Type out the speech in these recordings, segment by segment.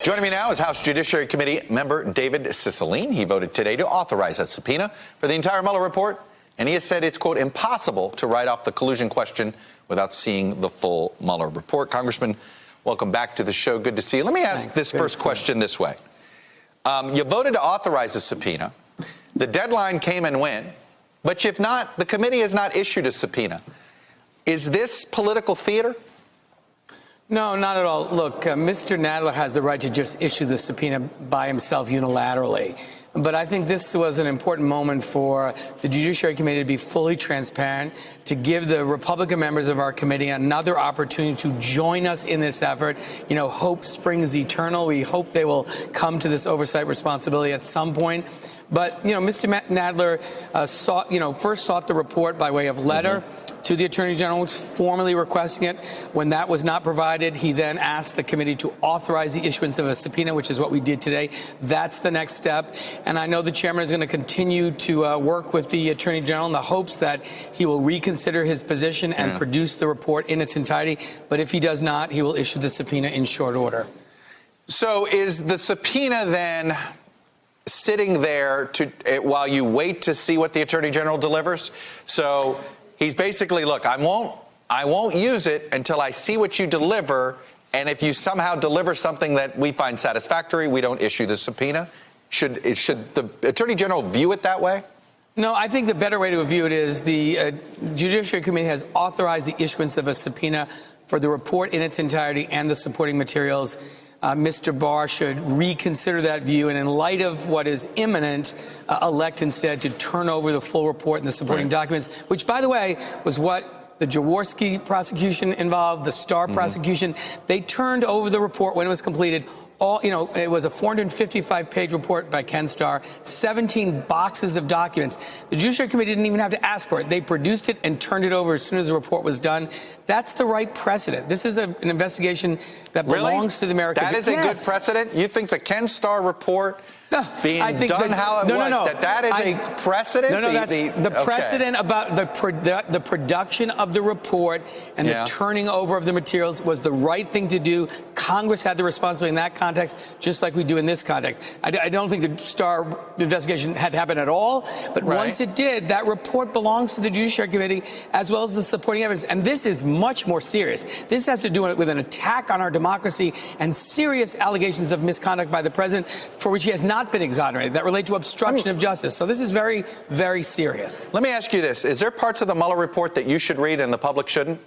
Joining me now is House Judiciary Committee member David Cicilline. He voted today to authorize a subpoena for the entire Mueller report, and he has said it's, quote, impossible to write off the collusion question without seeing the full Mueller report. Congressman, welcome back to the show. Good to see you. Let me ask this first question this way. You voted to authorize a subpoena. The deadline came and went, but if not, the committee has not issued a subpoena. Is this political theater? No, not at all. Look, Mr. Nadler has the right to just issue the subpoena by himself unilaterally. But I think this was an important moment for the Judiciary Committee to be fully transparent, to give the Republican members of our committee another opportunity to join us in this effort. You know, hope springs eternal. We hope they will come to this oversight responsibility at some point. But, you know, Mr. Nadler first sought the report by way of letter to the Attorney General, formally requesting it. When that was not provided, he then asked the committee to authorize the issuance of a subpoena, which is what we did today. That's the next step. And I know the chairman is going to continue to work with the Attorney General in the hopes that he will reconsider his position and produce the report in its entirety. But if he does not, he will issue the subpoena in short order. So is the subpoena then sitting there while you wait to see what the Attorney General delivers? So he's basically, look, I won't use it until I see what you deliver, and if you somehow deliver something that we find satisfactory, we don't issue the subpoena. Should the Attorney General view it that way? No, I think the better way to view it is the Judiciary Committee has authorized the issuance of a subpoena for the report in its entirety and the supporting materials. Mr. Barr should reconsider that view, and in light of what is imminent, elect instead to turn over the full report and the supporting documents, which, by the way, was what the Jaworski prosecution involved, the Starr prosecution. They turned over the report when it was completed. It was a 455-page report by Ken Starr, 17 boxes of documents. The Judiciary Committee didn't even have to ask for it. They produced it and turned it over as soon as the report was done. That's the right precedent. This is an investigation that belongs to the American people. That is a good precedent? You think the Ken Starr report being done how it was, that is a precedent? No, that's the precedent about the production of the report and the turning over of the materials was the right thing to do. Congress had the responsibility in that context, just like we do in this context. I don't think the Starr investigation had to happen at all, but once it did, that report belongs to the Judiciary Committee as well as the supporting evidence. And this is much more serious. This has to do with an attack on our democracy and serious allegations of misconduct by the president for which he has not been exonerated, that relate to obstruction of justice. So this is very, very serious. Let me ask you this. Is there parts of the Mueller report that you should read and the public shouldn't?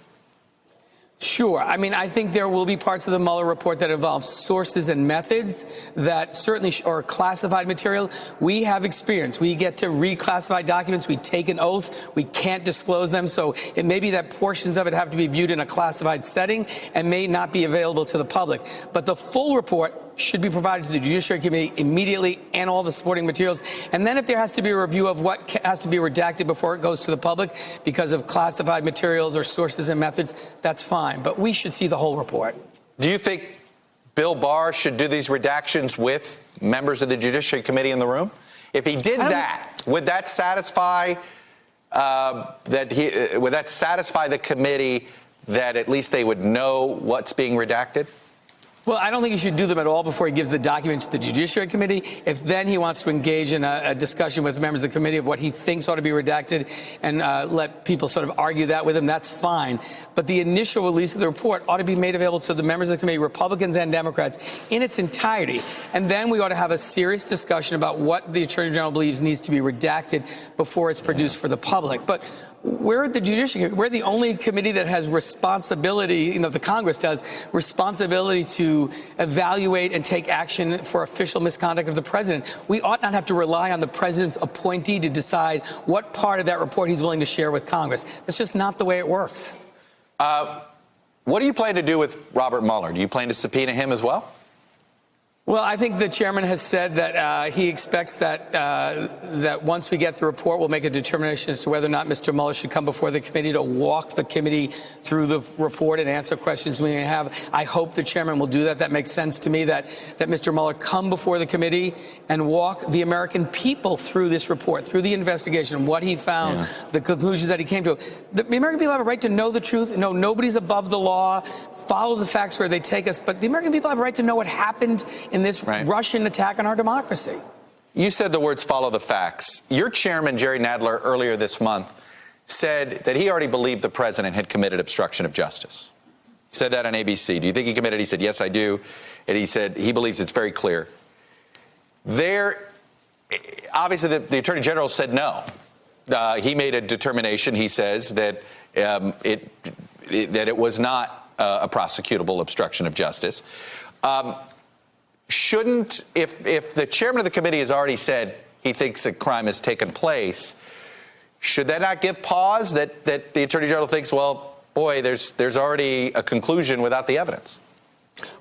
Sure. I mean, I think there will be parts of the Mueller report that involve sources and methods that certainly are classified material. We have experience. We get to reclassify documents. We take an oath. We can't disclose them. So it may be that portions of it have to be viewed in a classified setting and may not be available to the public. But the full report should be provided to the Judiciary Committee immediately and all the supporting materials. And then if there has to be a review of what has to be redacted before it goes to the public because of classified materials or sources and methods, that's fine. But we should see the whole report. Do you think Bill Barr should do these redactions with members of the Judiciary Committee in the room? If he did that, would that satisfy the committee that at least they would know what's being redacted? Well, I don't think he should do them at all before he gives the documents to the Judiciary Committee. If then he wants to engage in a discussion with members of the committee of what he thinks ought to be redacted and let people sort of argue that with him, that's fine. But the initial release of the report ought to be made available to the members of the committee, Republicans and Democrats, in its entirety. And then we ought to have a serious discussion about what the Attorney General believes needs to be redacted before it's produced for the public. But we're the Judiciary Committee. We're the only committee that has responsibility, the Congress does, responsibility to evaluate and take action for official misconduct of the president. We ought not have to rely on the president's appointee to decide what part of that report he's willing to share with Congress. That's just not the way it works. What do you plan to do with Robert Mueller? Do you plan to subpoena him as well? Well, I think the chairman has said that he expects that that once we get the report, we'll make a determination as to whether or not Mr. Mueller should come before the committee to walk the committee through the report and answer questions we may have. I hope the chairman will do that. That makes sense to me, that Mr. Mueller come before the committee and walk the American people through this report, through the investigation, what he found, the conclusions that he came to. The American people have a right to know the truth. No, nobody's above the law. Follow the facts where they take us. But the American people have a right to know what happened in this Russian attack on our democracy. You said the words follow the facts. Your chairman, Jerry Nadler, earlier this month said that he already believed the president had committed obstruction of justice. He said that on ABC. Do you think he committed? He said, yes, I do. And he said he believes it's very clear. Obviously, the Attorney General said no. He made a determination, he says, that it was not a prosecutable obstruction of justice. Shouldn't, if the chairman of the committee has already said he thinks a crime has taken place, should that not give pause that the Attorney General thinks, well, boy, there's already a conclusion without the evidence?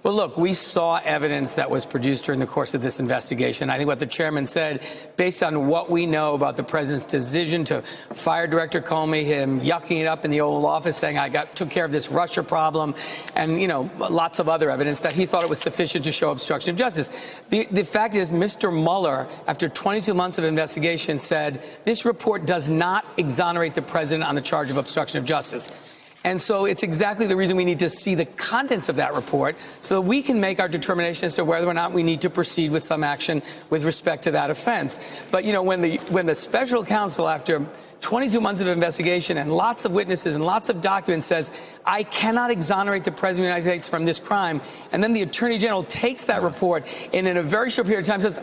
Well, look, we saw evidence that was produced during the course of this investigation. I think what the chairman said, based on what we know about the president's decision to fire Director Comey, him yucking it up in the Oval Office, saying took care of this Russia problem, and, lots of other evidence, that he thought it was sufficient to show obstruction of justice. The fact is, Mr. Mueller, after 22 months of investigation, said this report does not exonerate the president on the charge of obstruction of justice. And so it's exactly the reason we need to see the contents of that report so that we can make our determination as to whether or not we need to proceed with some action with respect to that offense. But, when the special counsel, after 22 months of investigation and lots of witnesses and lots of documents, says, I cannot exonerate the president of the United States from this crime, and then the Attorney General takes that report and in a very short period of time says,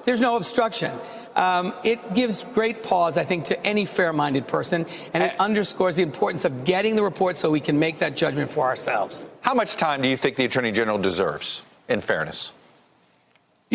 there's no obstruction. It gives great pause, I think, to any fair-minded person, and it underscores the importance of getting the report so we can make that judgment for ourselves. How much time do you think the Attorney General deserves, in fairness?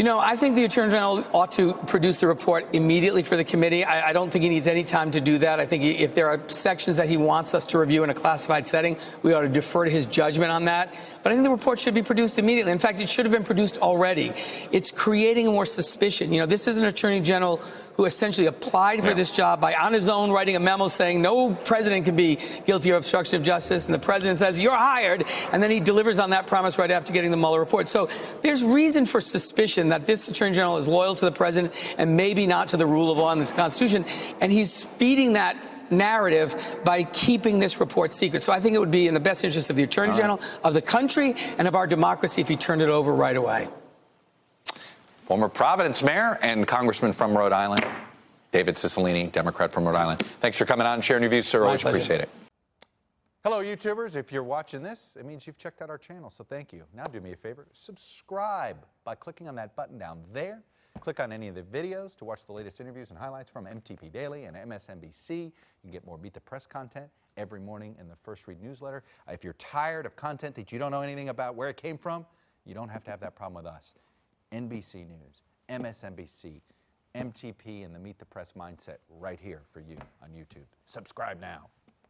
I think the Attorney General ought to produce the report immediately for the committee. I don't think he needs any time to do that. I think if there are sections that he wants us to review in a classified setting, we ought to defer to his judgment on that. But I think the report should be produced immediately. In fact, it should have been produced already. It's creating more suspicion. This is an Attorney General who essentially applied for this job by, on his own, writing a memo saying no president can be guilty of obstruction of justice. And the president says, you're hired. And then he delivers on that promise right after getting the Mueller report. So there's reason for suspicion that this Attorney General is loyal to the president and maybe not to the rule of law in this Constitution. And he's feeding that narrative by keeping this report secret. So I think it would be in the best interest of the Attorney General, of the country, and of our democracy if he turned it over right away. Former Providence Mayor and Congressman from Rhode Island, David Cicilline, Democrat from Rhode Island. Thanks for coming on and sharing your views, sir. Always appreciate it. Hello, YouTubers. If you're watching this, it means you've checked out our channel, so thank you. Now do me a favor, subscribe by clicking on that button down there. Click on any of the videos to watch the latest interviews and highlights from MTP Daily and MSNBC. You can get more Meet the Press content every morning in the First Read newsletter. If you're tired of content that you don't know anything about where it came from, you don't have to have that problem with us. NBC News, MSNBC, MTP, and the Meet the Press mindset right here for you on YouTube. Subscribe now.